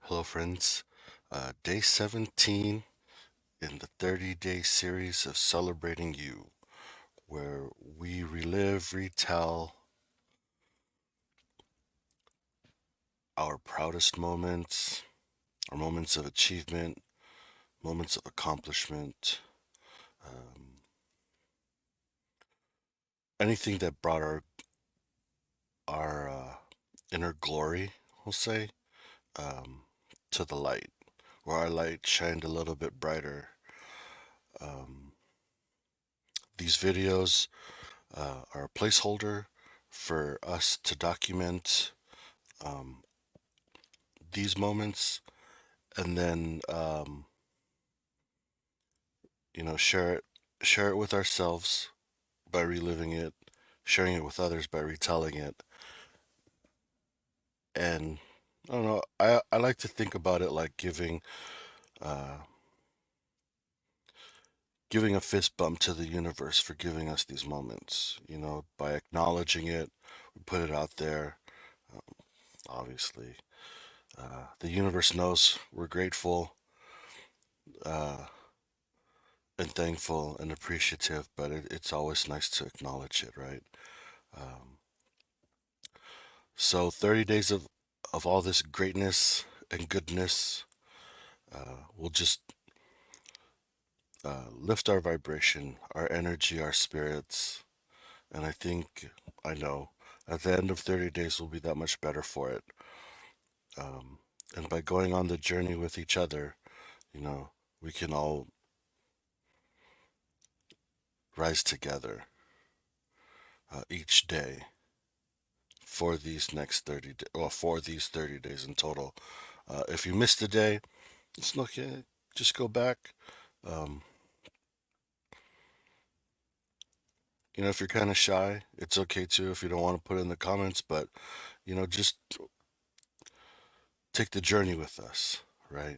Hello, friends. Day 17 in the 30-day series of Celebrating You, where we relive, retell our proudest moments, our moments of achievement, moments of accomplishment, um, anything that brought our inner glory, we'll say, um, to the light, where our light shined a little bit brighter. Um, these videos are a placeholder for us to document um, these moments and then share it with ourselves by reliving it, sharing it with others by retelling it. And I don't know, I like to think about it like uh, giving a fist bump to the universe for giving us these moments. By acknowledging it, we put it out there. um, Obviously, the universe knows we're grateful, uh, and thankful and appreciative, but it's always nice to acknowledge it, right? Um, so 30 days of all this greatness and goodness will just lift our vibration, our energy, our spirits. And I know, at the end of 30 days, we'll be that much better for it. Um, and by going on the journey with each other, you know, we can all rise together each day for these next 30 or for these 30 days in total. If you missed a day, it's okay. Just go back. Um, if you're kind of shy, it's okay too if you don't want to put it in the comments, but, just take the journey with us, right?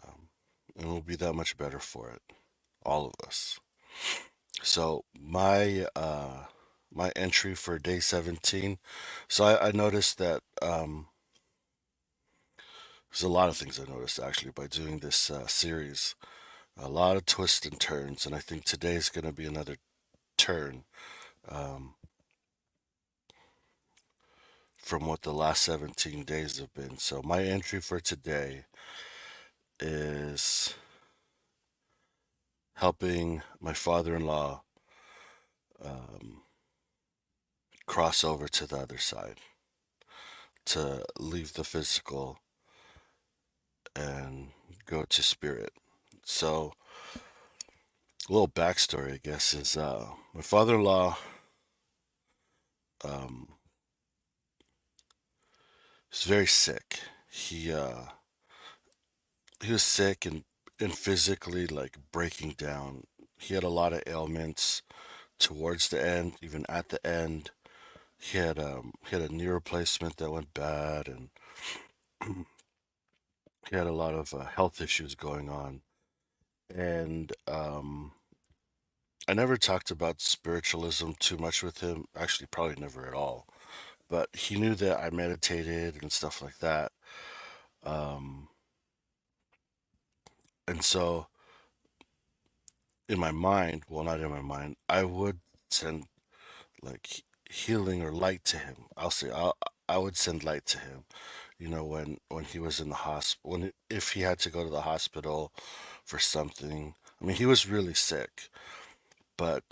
Um, and we'll be that much better for it, all of us. So my entry for day 17. So I noticed that there's a lot of things I noticed actually by doing this series. A lot of twists and turns, and I think today's going to be another turn um, from what the last 17 days have been. So my entry for today is helping my father-in-law um, cross over to the other side, to leave the physical and go to spirit. So a little backstory, I guess, is my father-in-law um, is very sick. He was sick and physically like breaking down. He had a lot of ailments towards the end, even at the end. He had a knee replacement that went bad, and he had a lot of health issues going on. And I never talked about spiritualism too much with him. Actually, probably never at all. But he knew that I meditated and stuff like that. Um, and so in my mind, well, not in my mind, I would send like healing or light to him. I would send light to him. When he was in the hospital, if he had to go to the hospital for something. I mean, he was really sick, but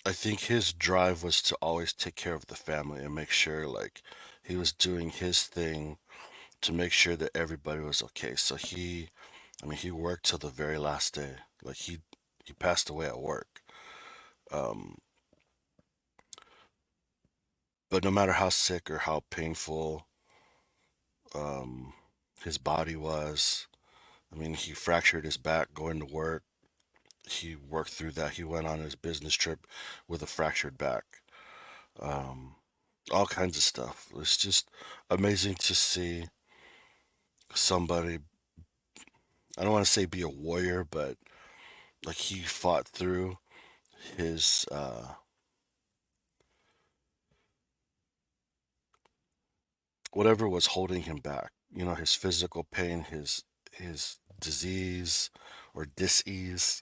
I think his drive was to always take care of the family and make sure like he was doing his thing to make sure that everybody was okay. So he worked till the very last day. Like he passed away at work. Um, but no matter how sick or how painful um, his body was, I mean, he fractured his back going to work. He worked through that. He went on his business trip with a fractured back. Um, all kinds of stuff. It's just amazing to see somebody, I don't want to say be a warrior, but like he fought through his whatever was holding him back, his physical pain, his disease or dis-ease,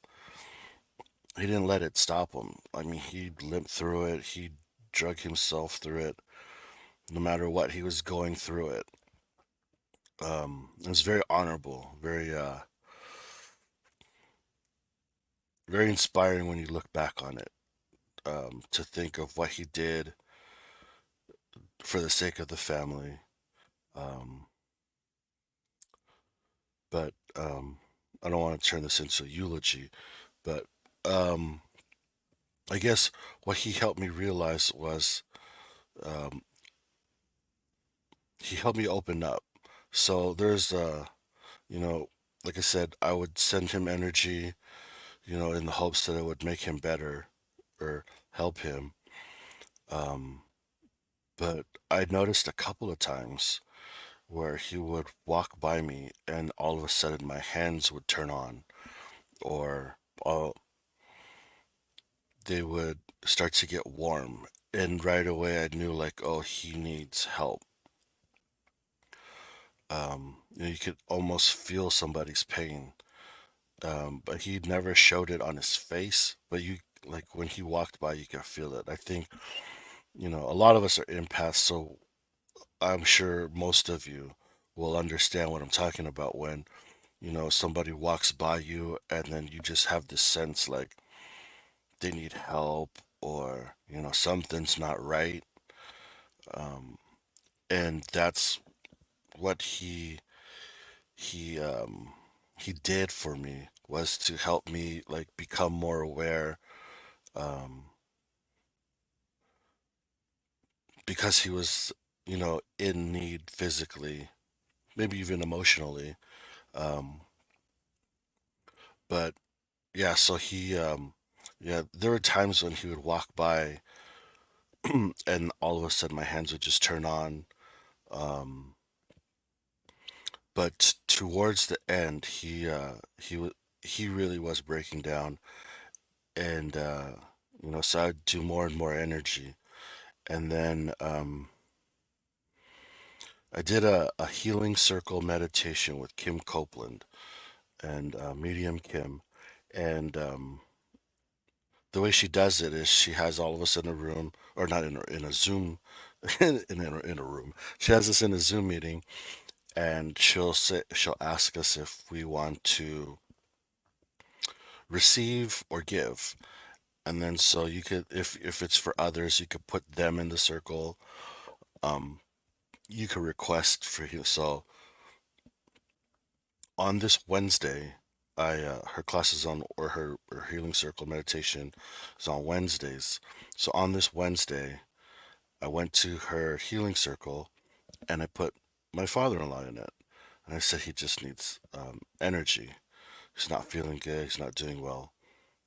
he didn't let it stop him. I mean, he limped through it. He drug himself through it, no matter what he was going through it. It was very honorable, very inspiring when you look back on it. To think of what he did for the sake of the family. Um, but I don't want to turn this into a eulogy. But um, I guess what he helped me realize was um, he helped me open up. So you know, like I said, I would send him energy, in the hopes that it would make him better or help him. Um, but I noticed a couple of times where he would walk by me and all of a sudden my hands would turn on, or they would start to get warm. And right away I knew, like, oh, he needs help. You could almost feel somebody's pain. But he never showed it on his face. But like when he walked by, you could feel it. I think, a lot of us are empaths, so I'm sure most of you will understand what I'm talking about when, somebody walks by you and then you just have this sense like they need help, or, something's not right. Um, and that's what he he did for me, was to help me like become more aware, um, because he was, in need physically, maybe even emotionally. Um, but yeah, so yeah, there were times when he would walk by and all of a sudden my hands would just turn on. Um, but towards the end, he really was breaking down, and so I'd do more and more energy, and then I did a healing circle meditation with Kim Copeland and Medium Kim, and the way she does it is she has all of us in a room, or not in a Zoom, in a room. She has us in a Zoom meeting, and she'll ask us if we want to receive or give. And then so you could, if it's for others, you could put them in the circle. Um, you could request for you. So on this Wednesday, her class is on, or her healing circle meditation is on Wednesdays. So on this Wednesday, I went to her healing circle and I put my father-in-law in it. And I said he just needs energy. He's not feeling good. He's not doing well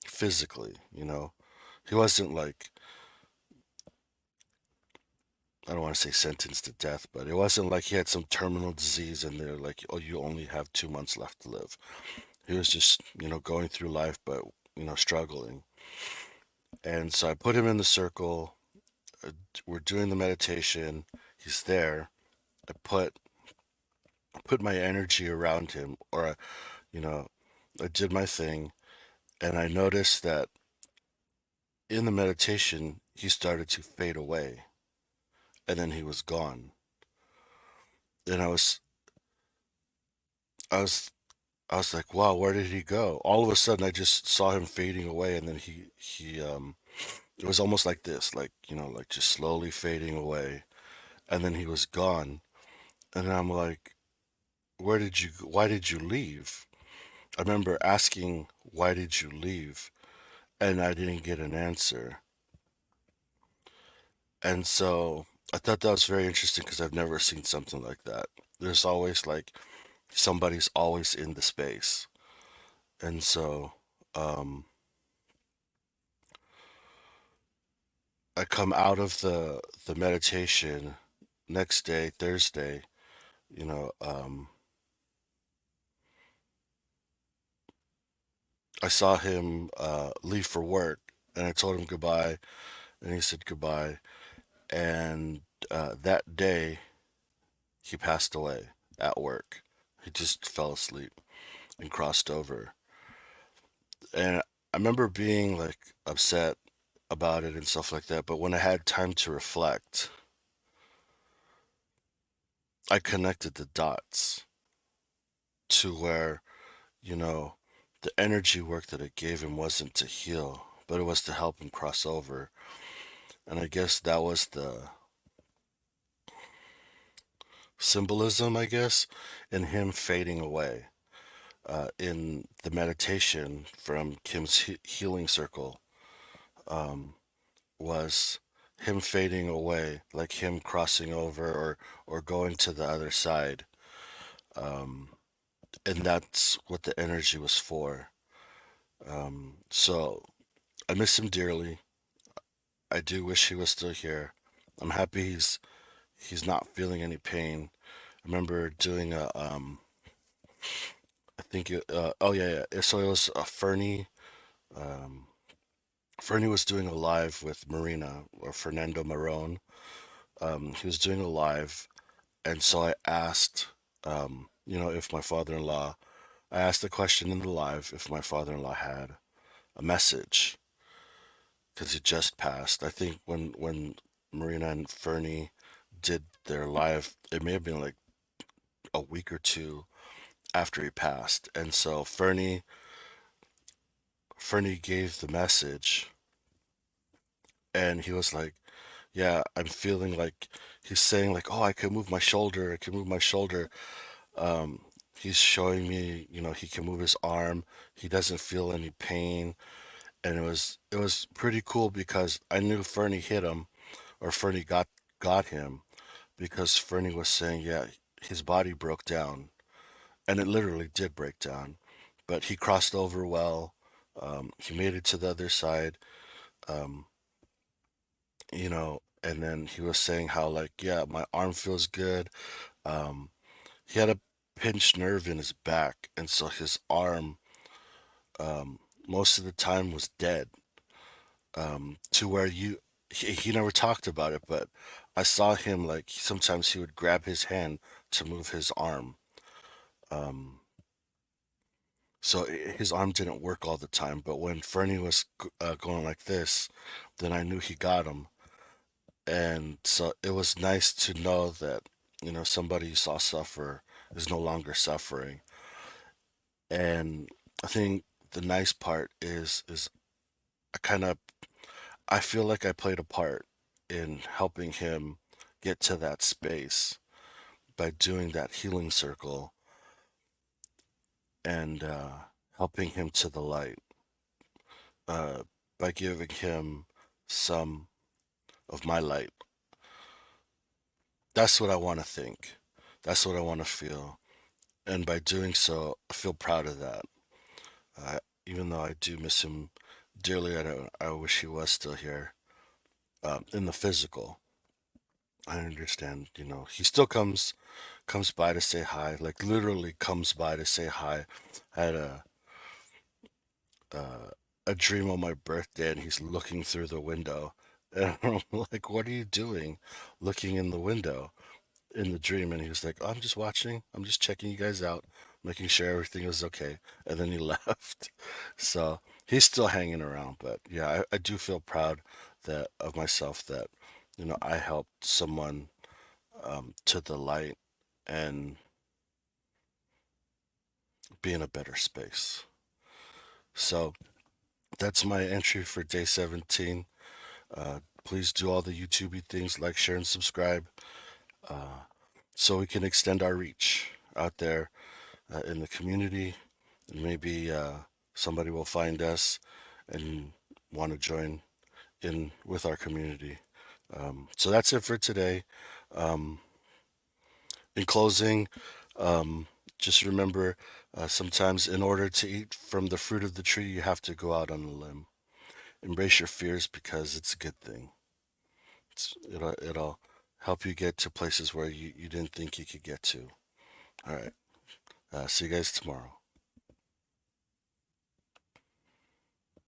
physically. He wasn't like, I don't want to say sentenced to death, but it wasn't like he had some terminal disease and they're like, oh, you only have 2 months left to live. He was just, going through life, but, struggling. And so I put him in the circle. uh, We're doing the meditation. He's there. I put my energy around him, or, you know, I did my thing. And I noticed that in the meditation, he started to fade away and then he was gone. And I was I was like, wow, where did he go? All of a sudden, I just saw him fading away, and then it was almost like this, like, like just slowly fading away, and then he was gone. And then I'm like, why did you leave? I remember asking, why did you leave? And I didn't get an answer. And so I thought that was very interesting because I've never seen something like that. There's always like somebody's always in the space. And so, um, I come out of the meditation next day, Thursday, you know, um, I saw him leave for work, and I told him goodbye, and he said goodbye. And that day, he passed away at work. He just fell asleep and crossed over. And I remember being like upset about it and stuff like that. But when I had time to reflect, I connected the dots to where, you know, the energy work that it gave him wasn't to heal, but it was to help him cross over. And I guess that was the symbolism, I guess, in him fading away. In the meditation from Kim's healing circle, um, was him fading away, like him crossing over or going to the other side. Um, and that's what the energy was for. So I miss him dearly. I do wish he was still here. I'm happy he's not feeling any pain. I remember doing a I think oh yeah, yeah. So it was Fernie. Um, Fernie was doing a live with Marina or Fernando Marone. He was doing a live, and so I asked, if my father-in-law. I asked the question in the live if my father-in-law had a message because he just passed. I think when Marina and Fernie did their live, it may have been like a week or two after he passed, and so Fernie gave the message, and he was like, "Yeah, I'm feeling like." He's saying like, "Oh, I can move my shoulder. I can move my shoulder." Um, he's showing me, he can move his arm. He doesn't feel any pain, and it was pretty cool because I knew Fernie hit him or Fernie got him because Fernie was saying, yeah, his body broke down, and it literally did break down, but he crossed over well. He made it to the other side, um, and then he was saying how like, yeah, my arm feels good. Um, he had a pinched nerve in his back, and so his arm, most of the time was dead. To where he never talked about it, but I saw him like sometimes he would grab his hand to move his arm. Um, so his arm didn't work all the time, but when Fernie was going like this, then I knew he got him. And so it was nice to know that, somebody you saw suffer is no longer suffering. And I think the nice part is I kind of I feel like I played a part in helping him get to that space by doing that healing circle and helping him to the light, uh, by giving him some of my light. That's what I want to think. That's what I want to feel. And by doing so, I feel proud of that. Even though I do miss him dearly, I wish he was still here, in the physical. I understand, he still comes by to say hi, like literally comes by to say hi. I had uh, a dream on my birthday, and he's looking through the window, and I'm like, "What are you doing, looking in the window in the dream?" And he was like, "Oh, I'm just watching. I'm just checking you guys out, making sure everything is okay." And then he left. So he's still hanging around, but yeah, I do feel proud that of myself that I helped someone to the light and be in a better space. So that's my entry for day 17. Please do all the YouTubey things, like, share, and subscribe, so we can extend our reach out there in the community. And maybe somebody will find us and want to join in with our community. So that's it for today. Um, in closing, um, just remember, sometimes in order to eat from the fruit of the tree, you have to go out on a limb. Embrace your fears because it's a good thing. It'll help you get to places where you didn't think you could get to. All right. See you guys tomorrow.